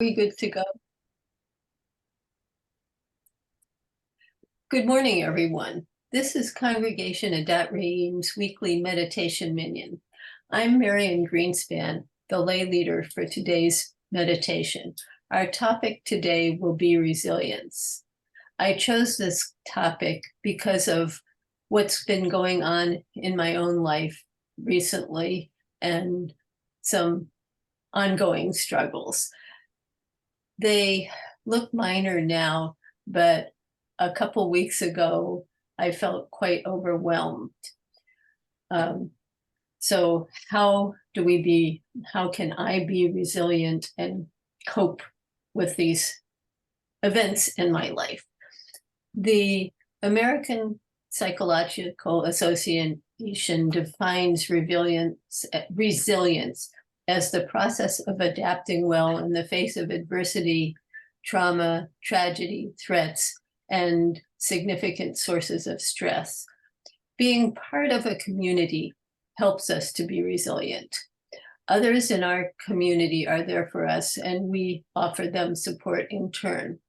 We good to go? Good morning, everyone. This is Congregation Adat Reim's weekly meditation Minyan. I'm Marian Greenspan, the lay leader for today's meditation. Our topic today will be resilience. I chose this topic because of what's been going on in my own life recently and some ongoing struggles. They look minor now, but a couple weeks ago, I felt quite overwhelmed. So how can I be resilient and cope with these events in my life? The American Psychological Association defines resilience as the process of adapting well in the face of adversity, trauma, tragedy, threats, and significant sources of stress. Being part of a community helps us to be resilient. Others in our community are there for us, and we offer them support in turn.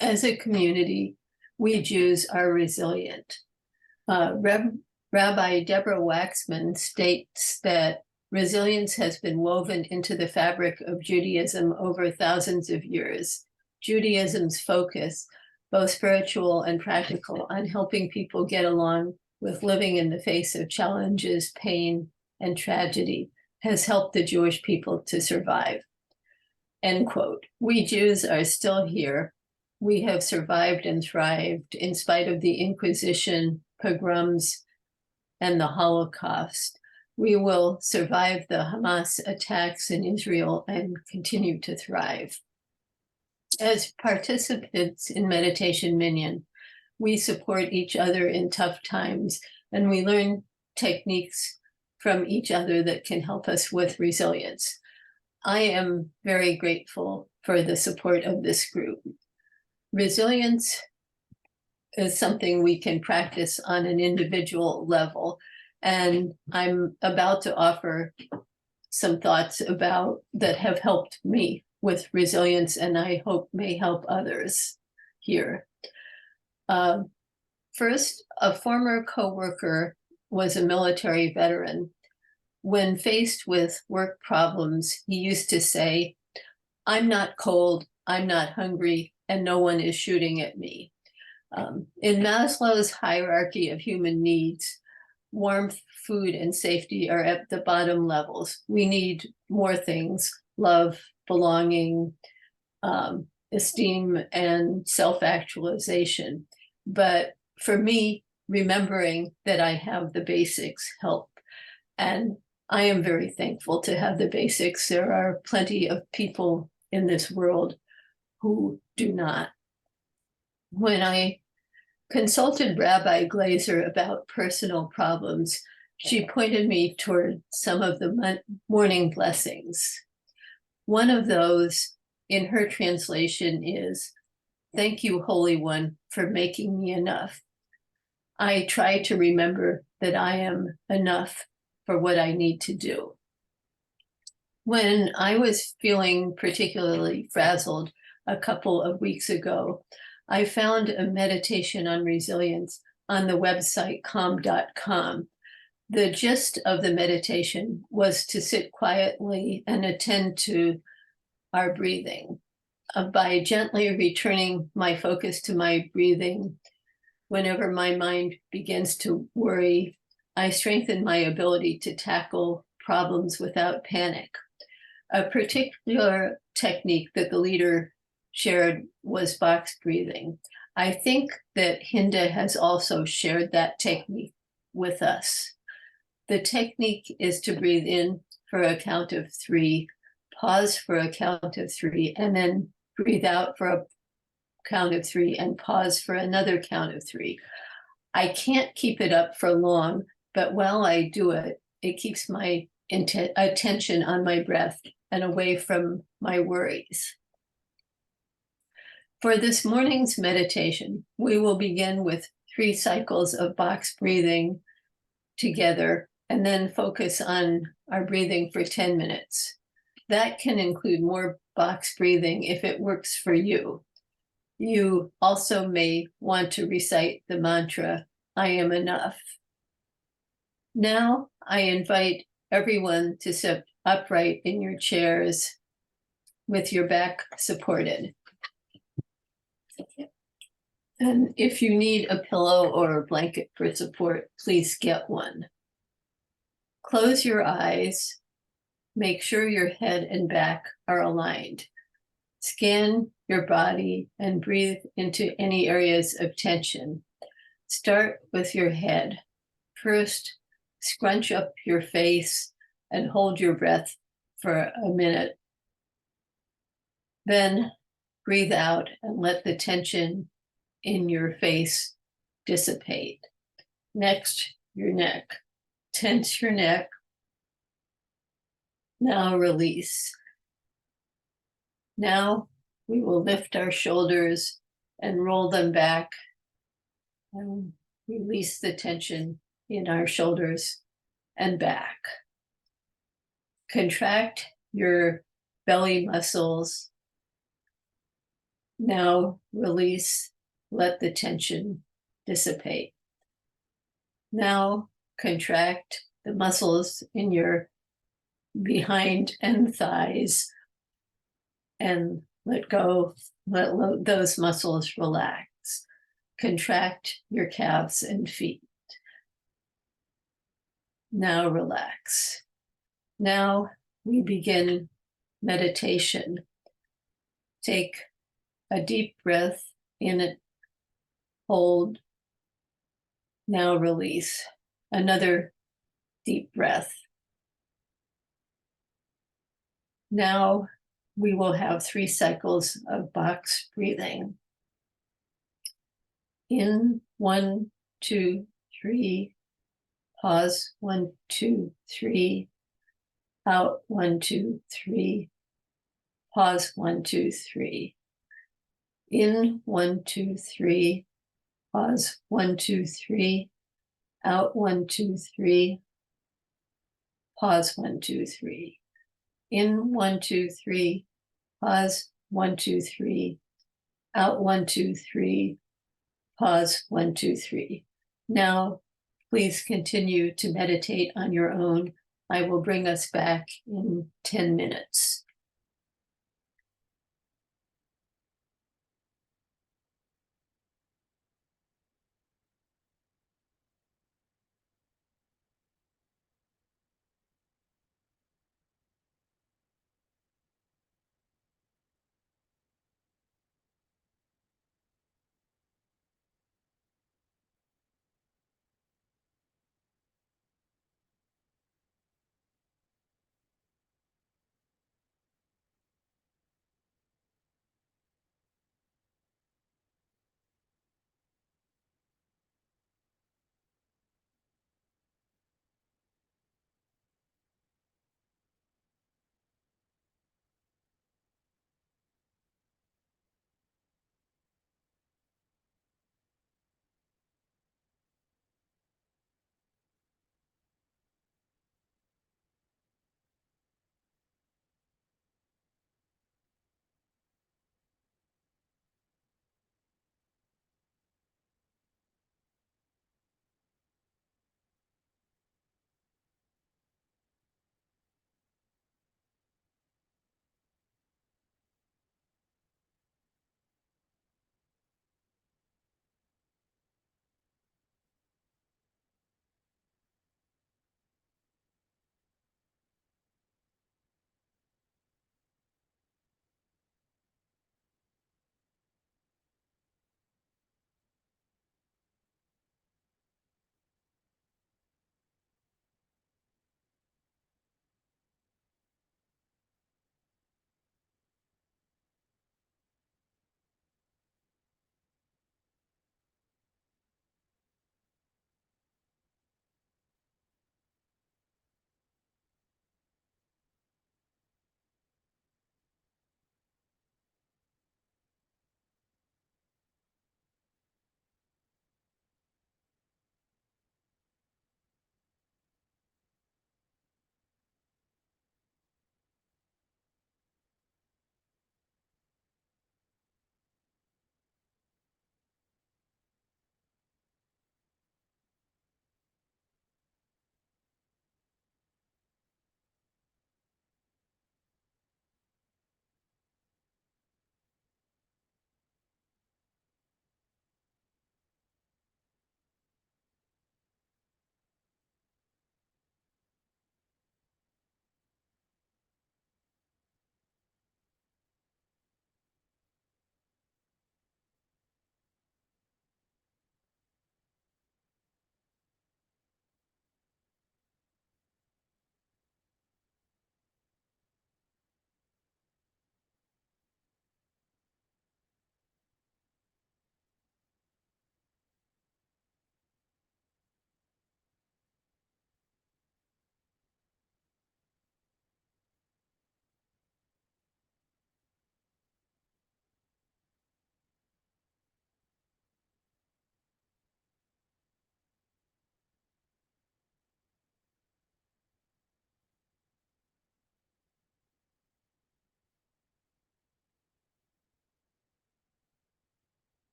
As a community, we Jews are resilient. Rabbi Deborah Waxman states that resilience has been woven into the fabric of Judaism over thousands of years. Judaism's focus, both spiritual and practical, on helping people get along with living in the face of challenges, pain, and tragedy, has helped the Jewish people to survive. End quote. We Jews are still here. We have survived and thrived in spite of the Inquisition, pogroms, and the Holocaust. We will survive the Hamas attacks in Israel and continue to thrive. As participants in Meditation Minyan, we support each other in tough times, and we learn techniques from each other that can help us with resilience. I am very grateful for the support of this group. Resilience is something we can practice on an individual level, and I'm about to offer some thoughts about that have helped me with resilience, and I hope may help others here. First, a former coworker was a military veteran. When faced with work problems, he used to say, "I'm not cold, I'm not hungry, and no one is shooting at me." In Maslow's hierarchy of human needs, warmth, food, and safety are at the bottom levels. We need more things: love, belonging, esteem, and self-actualization. But for me, remembering that I have the basics help. And I am very thankful to have the basics. There are plenty of people in this world who do not. When I consulted Rabbi Glazer about personal problems, she pointed me toward some of the morning blessings. One of those in her translation is, "Thank you, Holy One, for making me enough." I try to remember that I am enough for what I need to do. When I was feeling particularly frazzled a couple of weeks ago, I found a meditation on resilience on the website calm.com. The gist of the meditation was to sit quietly and attend to our breathing. By gently returning my focus to my breathing, whenever my mind begins to worry, I strengthen my ability to tackle problems without panic. A particular technique that the leader shared was box breathing. I think that Hinda has also shared that technique with us. The technique is to breathe in for a count of 3, pause for a count of 3, and then breathe out for a count of 3 and pause for another count of 3. I can't keep it up for long, but while I do it, it keeps my attention on my breath and away from my worries. For this morning's meditation, we will begin with 3 cycles of box breathing together and then focus on our breathing for 10 minutes. That can include more box breathing if it works for you. You also may want to recite the mantra, I am enough. Now I invite everyone to sit upright in your chairs with your back supported. And if you need a pillow or a blanket for support, please get one. Close your eyes. Make sure your head and back are aligned. Scan your body and breathe into any areas of tension. Start with your head. First, scrunch up your face and hold your breath for a minute. Then breathe out and let the tension in your face dissipate. Next, your neck. Tense your neck. Now release. Now we will lift our shoulders and roll them back and release the tension in our shoulders and back. Contract your belly muscles. Now release, let the tension dissipate. Now contract the muscles in your behind and thighs and let go, let those muscles relax. Contract your calves and feet. Now relax. Now we begin meditation. Take a deep breath in it, hold. Now release. Another deep breath. Now we will have 3 cycles of box breathing. In 1, 2, 3. Pause 1, 2, 3. Out 1, 2, 3. Pause 1, 2, 3. In 1, 2, 3. Pause 1, 2, 3. Out 1, 2, 3. Pause 1, 2, 3. In 1, 2, 3. Pause 1, 2, 3. Out 1, 2, 3. Pause 1, 2, 3. Now, please continue to meditate on your own. I will bring us back in 10 minutes.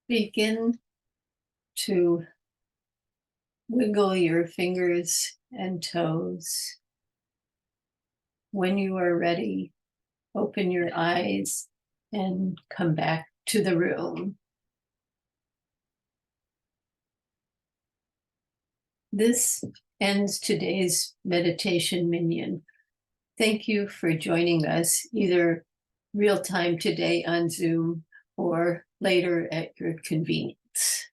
Begin to wiggle your fingers and toes. When you are ready, open your eyes and come back to the room. This ends today's meditation Minyan. Thank you for joining us, either real time today on Zoom or later at your convenience.